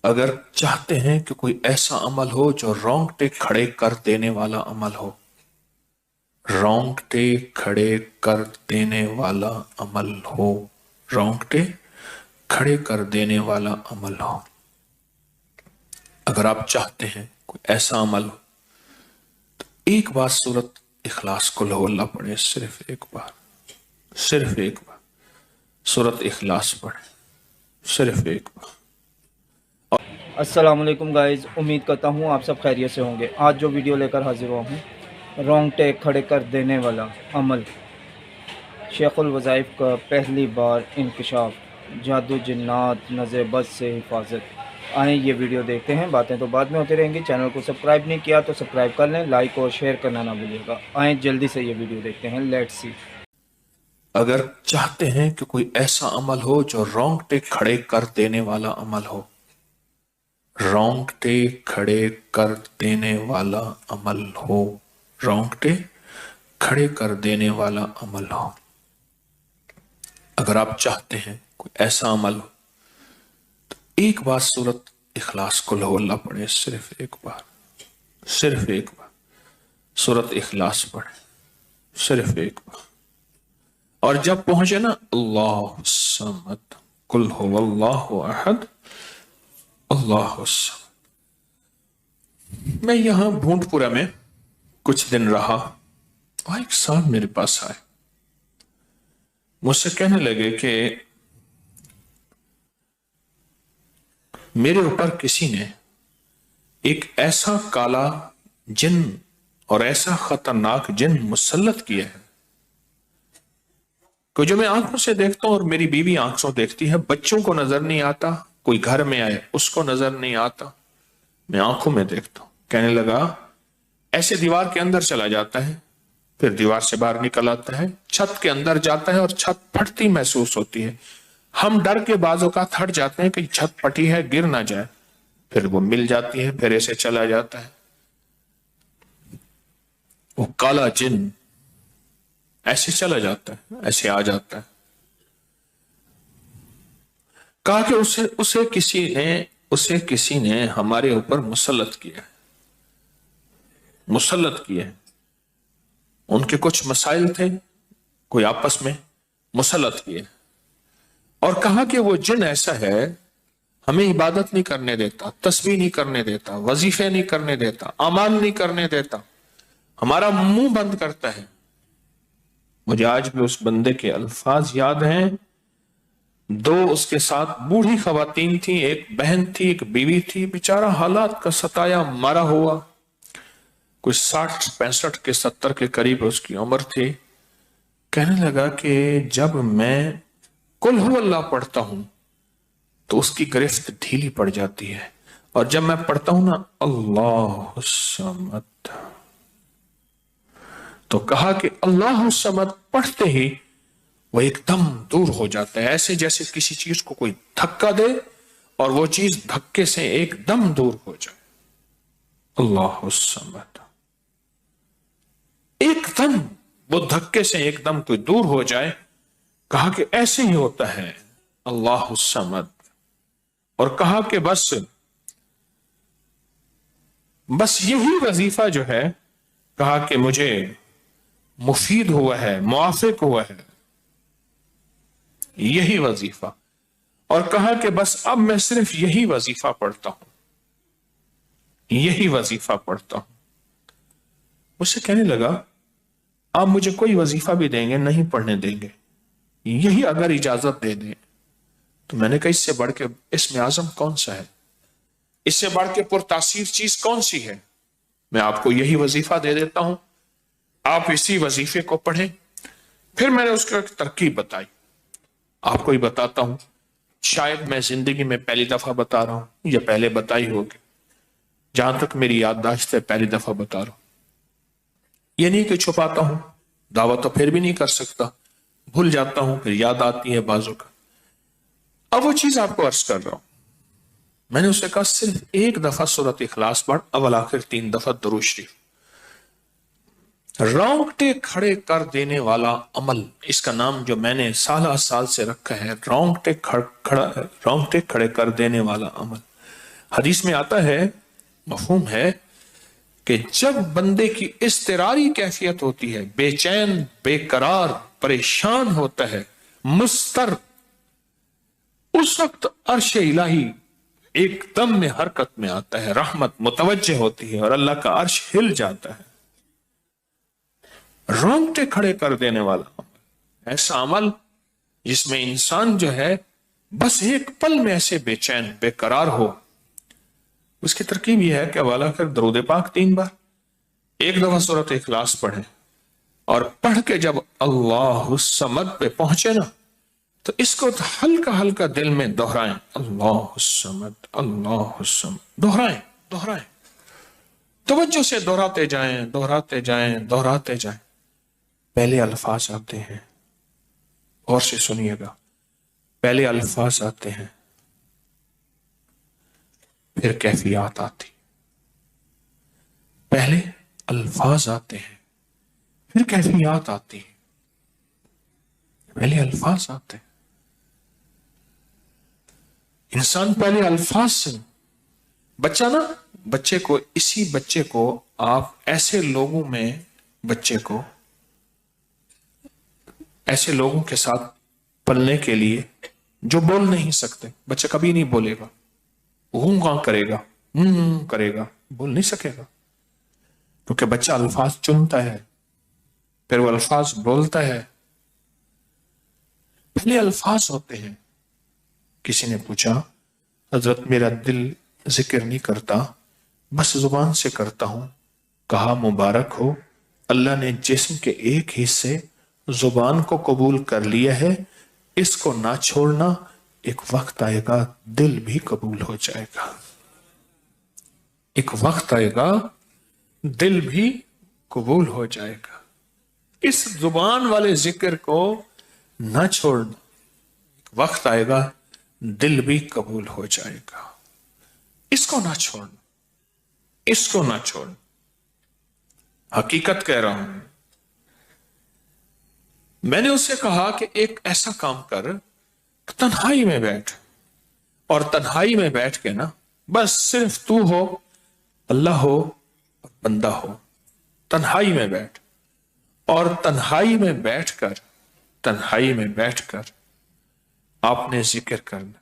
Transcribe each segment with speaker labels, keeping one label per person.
Speaker 1: اگر چاہتے ہیں کہ کوئی ایسا عمل ہو جو رونگٹے کھڑے کر دینے والا عمل ہو، رونگٹے کھڑے کر دینے والا عمل ہو، رونگٹے کھڑے کر دینے والا عمل ہو، اگر آپ چاہتے ہیں کوئی ایسا عمل ہو تو ایک بار سورت اخلاص کو لو اللہ پڑھے، صرف ایک بار، صرف ایک بار سورت اخلاص پڑھے، صرف ایک بار۔
Speaker 2: السلام علیکم گائز، امید کرتا ہوں آپ سب خیریت سے ہوں گے۔ آج جو ویڈیو لے کر حاضر ہوا ہوں، رونگٹے کھڑے کر دینے والا عمل، شیخ الوظائف کا پہلی بار انکشاف، جادو جنات نظر بد سے حفاظت۔ آئیں یہ ویڈیو دیکھتے ہیں، باتیں تو بعد میں ہوتی رہیں گی۔ چینل کو سبسکرائب نہیں کیا تو سبسکرائب کر لیں، لائک اور شیئر کرنا نہ بھولیے گا۔ آئیں جلدی سے یہ ویڈیو دیکھتے ہیں، لیٹس سی۔
Speaker 1: اگر چاہتے ہیں کہ کوئی ایسا عمل ہو جو رونگٹے کھڑے کر دینے والا عمل ہو، رونگٹے کھڑے کر دینے والا عمل ہو، رونگٹے کھڑے کر دینے والا عمل ہو، اگر آپ چاہتے ہیں کوئی ایسا عمل ہو تو ایک بار سورت اخلاص کو لو اللہ پڑھے، صرف ایک بار، صرف ایک بار سورت اخلاص پڑھے، صرف ایک بار۔ اور جب پہنچے نا اللہ الصمد قل هو اللہ احد اللہ الصمد، میں یہاں بھونٹ پورا میں کچھ دن رہا اور ایک صاحب میرے پاس آئے، مجھ سے کہنے لگے کہ میرے اوپر کسی نے ایک ایسا کالا جن اور ایسا خطرناک جن مسلط کیا ہے کہ جو میں آنکھوں سے دیکھتا ہوں اور میری بیوی آنکھوں دیکھتی ہے، بچوں کو نظر نہیں آتا، کوئی گھر میں آئے اس کو نظر نہیں آتا، میں آنکھوں میں دیکھتا ہوں۔ کہنے لگا ایسے دیوار کے اندر چلا جاتا ہے، پھر دیوار سے باہر نکل آتا ہے، چھت کے اندر جاتا ہے اور چھت پھٹتی محسوس ہوتی ہے، ہم ڈر کے بعض اوقات ہٹ جاتے ہیں کہ چھت پھٹی ہے گر نہ جائے، پھر وہ مل جاتی ہے، پھر ایسے چلا جاتا ہے۔ وہ کالا جن ایسے چلا جاتا ہے، ایسے آ جاتا ہے۔ کہا کہ اسے کسی نے ہمارے اوپر مسلط کیا ہے، مسلط کیا ہے۔ ان کے کچھ مسائل تھے، کوئی آپس میں مسلط کیے، اور کہا کہ وہ جن ایسا ہے ہمیں عبادت نہیں کرنے دیتا، تسبیح نہیں کرنے دیتا، وظیفے نہیں کرنے دیتا، اعمال نہیں کرنے دیتا، ہمارا منہ بند کرتا ہے۔ مجھے آج بھی اس بندے کے الفاظ یاد ہیں، دو اس کے ساتھ بوڑھی خواتین تھیں، ایک بہن تھی ایک بیوی تھی، بیچارہ حالات کا ستایا مارا ہوا، کوئی 60 65 کے 70 کے قریب اس کی عمر تھی۔ کہنے لگا کہ جب میں قل ہو اللہ پڑھتا ہوں تو اس کی گرفت ڈھیلی پڑ جاتی ہے، اور جب میں پڑھتا ہوں نا اللہ الصمد، تو کہا کہ اللہ الصمد پڑھتے ہی وہ ایک دم دور ہو جاتا ہے، ایسے جیسے کسی چیز کو کوئی دھکا دے اور وہ چیز دھکے سے ایک دم دور ہو جائے۔ اللہ الصمد، ایک دم وہ دھکے سے ایک دم کوئی دور ہو جائے۔ کہا کہ ایسے ہی ہوتا ہے اللہ الصمد، اور کہا کہ بس یہی وظیفہ جو ہے، کہا کہ مجھے مفید ہوا ہے، موافق ہوا ہے یہی وظیفہ، اور کہا کہ بس اب میں صرف یہی وظیفہ پڑھتا ہوں، یہی وظیفہ پڑھتا ہوں۔ مجھ سے کہنے لگا آپ مجھے کوئی وظیفہ بھی دیں گے نہیں پڑھنے دیں گے، یہی اگر اجازت دے دیں تو میں نے کہا اس سے بڑھ کے اسم اعظم کون سا ہے، اس سے بڑھ کے پرتاثیر چیز کون سی ہے، میں آپ کو یہی وظیفہ دے دیتا ہوں، آپ اسی وظیفے کو پڑھیں۔ پھر میں نے اس کو ایک ترکیب بتائی، آپ کو ہی بتاتا ہوں، شاید میں زندگی میں پہلی دفعہ بتا رہا ہوں یا پہلے بتائی ہوگی، جہاں تک میری یادداشت ہے پہلی دفعہ بتا رہا ہوں۔ یہ نہیں کہ چھپاتا ہوں، دعویٰ تو پھر بھی نہیں کر سکتا، بھول جاتا ہوں پھر یاد آتی ہے بازوں کا۔ اب وہ چیز آپ کو عرض کر رہا ہوں، میں نے اسے کہا صرف ایک دفعہ سورۃ اخلاص پڑھ، اول آخر 3 دفعہ درود شریف۔ رونگٹے کھڑے کر دینے والا عمل، اس کا نام جو میں نے سال سے رکھا ہے، رونگٹے کھڑے کر دینے والا عمل۔ حدیث میں آتا ہے، مفہوم ہے کہ جب بندے کی اضطراری کیفیت ہوتی ہے، بے چین، بے قرار، پریشان ہوتا ہے، مستر، اس وقت عرش الہی ایک دم میں حرکت میں آتا ہے، رحمت متوجہ ہوتی ہے اور اللہ کا عرش ہل جاتا ہے۔ رونگٹے کھڑے کر دینے والا عمل، ایسا عمل جس میں انسان جو ہے بس ایک پل میں ایسے بے چین، بے قرار ہو۔ اس کی ترکیب یہ ہے کہ حوالہ کر درود پاک 3 بار، ایک دفعہ سورۃ اخلاص پڑھیں، اور پڑھ کے جب اللہ الصمد پہ پہنچے نا تو اس کو ہلکا ہلکا دل میں دہرائیں، اللہ الصمد، اللہ الصمد، دہرائیں، توجہ سے دہراتے جائیں، دہراتے جائیں، دہراتے جائیں۔ پہلے الفاظ آتے ہیں، غور سے سنیے گا، پہلے الفاظ آتے ہیں، پھر کیفیات آتی، پہلے الفاظ آتے ہیں پھر کیفیات آتی ہیں، پہلے الفاظ آتے ہیں۔ انسان پہلے الفاظ سے، بچے کو آپ ایسے لوگوں میں، ایسے لوگوں کے ساتھ پلنے کے لیے جو بول نہیں سکتے، بچہ کبھی نہیں بولے گا، گاں کرے گا، کرے گا، بول نہیں سکے گا، کیونکہ بچہ الفاظ چنتا ہے، پھر وہ الفاظ بولتا ہے۔ پہلے الفاظ ہوتے ہیں۔ کسی نے پوچھا، حضرت میرا دل ذکر نہیں کرتا، بس زبان سے کرتا ہوں۔ کہا مبارک ہو، اللہ نے جسم کے ایک حصے زبان کو قبول کر لیا ہے، اس کو نہ چھوڑنا، ایک وقت آئے گا دل بھی قبول ہو جائے گا، ایک وقت آئے گا دل بھی قبول ہو جائے گا۔ اس زبان والے ذکر کو نہ چھوڑنا، ایک وقت آئے گا دل بھی قبول ہو جائے گا۔ اس کو نہ چھوڑنا، اس کو نہ چھوڑنا، حقیقت کہہ رہا ہوں۔ میں نے اس سے کہا کہ ایک ایسا کام کر، تنہائی میں بیٹھ، اور تنہائی میں بیٹھ کے نا بس صرف تو ہو، اللہ ہو اور بندہ ہو، تنہائی میں بیٹھ، اور تنہائی میں بیٹھ کر آپ نے ذکر کرنا،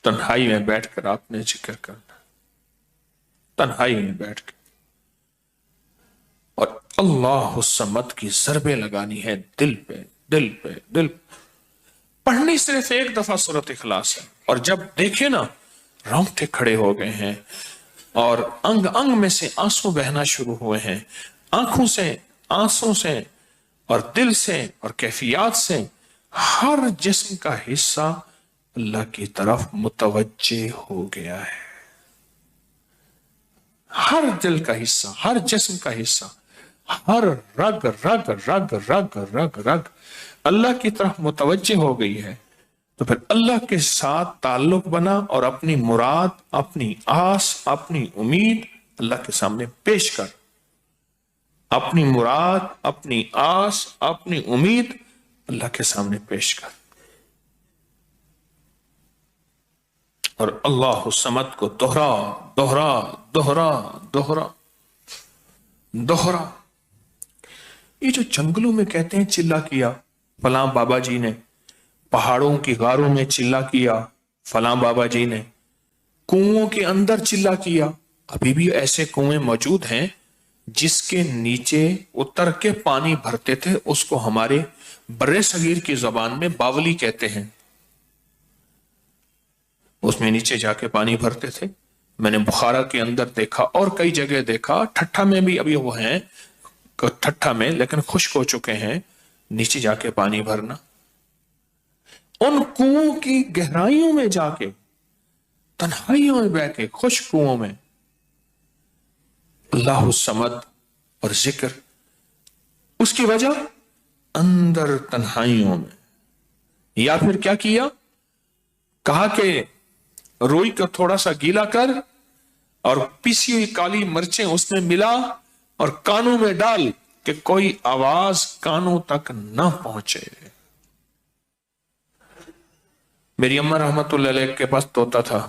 Speaker 1: تنہائی میں بیٹھ کر آپ نے ذکر کرنا، تنہائی میں بیٹھ کے، اور اللہ الصمد کی ضربیں لگانی ہے دل پہ، دل پہ، دل پہ۔ پڑھنی صرف ایک دفعہ سورۃ اخلاص ہے، اور جب دیکھے نا رونگٹے کھڑے ہو گئے ہیں اور انگ انگ میں سے آنسو بہنا شروع ہوئے ہیں، آنکھوں سے، آنسوں سے، اور دل سے، اور کیفیات سے، ہر جسم کا حصہ اللہ کی طرف متوجہ ہو گیا ہے، ہر دل کا حصہ، ہر جسم کا حصہ، ہر رگ رگ رگ رگ رگ رگ اللہ کی طرف متوجہ ہو گئی ہے۔ تو پھر اللہ کے ساتھ تعلق بنا، اور اپنی مراد، اپنی آس، اپنی امید اللہ کے سامنے پیش کر، اپنی مراد، اپنی آس، اپنی امید اللہ کے سامنے پیش کر، اور اللہ الصمد کو دوہرا دوہرا دوہرا دوہرا دوہرا۔ یہ جو جنگلوں میں کہتے ہیں چلا کیا فلاں بابا جی نے، پہاڑوں کی غاروں میں چلا کیا فلاں بابا جی نے، کنووں کے اندر چلا کیا، ابھی بھی ایسے کنویں موجود ہیں جس کے نیچے اتر کے پانی بھرتے تھے، اس کو ہمارے برے صغیر کی زبان میں باولی کہتے ہیں، اس میں نیچے جا کے پانی بھرتے تھے۔ میں نے بخارا کے اندر دیکھا اور کئی جگہ دیکھا، ٹھٹھا میں بھی ابھی وہ ہیں، ٹھٹھا میں لیکن خشک ہو چکے ہیں، نیچے جا کے پانی بھرنا، ان کنووں کی گہرائیوں میں جا کے، تنہائیوں میں بیٹھ کے، خشک کنووں میں اللہ الصمد اور ذکر۔ اس کی وجہ اندر تنہائیوں میں، یا پھر کیا کیا، کہا کہ روئی کو تھوڑا سا گیلا کر اور پیسی ہوئی کالی مرچیں اس میں ملا اور کانوں میں ڈال کہ کوئی آواز کانوں تک نہ پہنچے۔ میری اماں رحمت اللہ علیہ کے پاس طوطا تھا،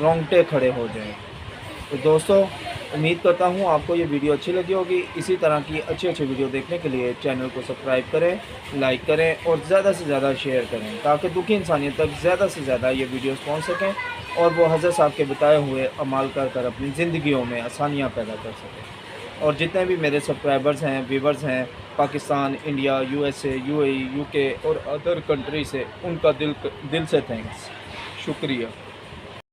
Speaker 2: رونگٹے کھڑے ہو جائیں۔ تو دوستو امید کرتا ہوں آپ کو یہ ویڈیو اچھی لگی ہوگی۔ اسی طرح کی اچھی ویڈیو دیکھنے کے لیے چینل کو سبسکرائب کریں، لائک کریں اور زیادہ سے زیادہ شیئر کریں تاکہ دکھی انسانیت تک زیادہ سے زیادہ یہ ویڈیوز پہنچ سکیں اور وہ حضرت صاحب کے بتائے ہوئے اعمال کر اپنی زندگیوں میں آسانیاں پیدا کر سکیں۔ اور جتنے بھی میرے سبسکرائبرز ہیں، ویورز ہیں Pakistan, India, USA، UAE، UK اور ادر کنٹری سے، ان کا دل سے تھینکس، شکریہ۔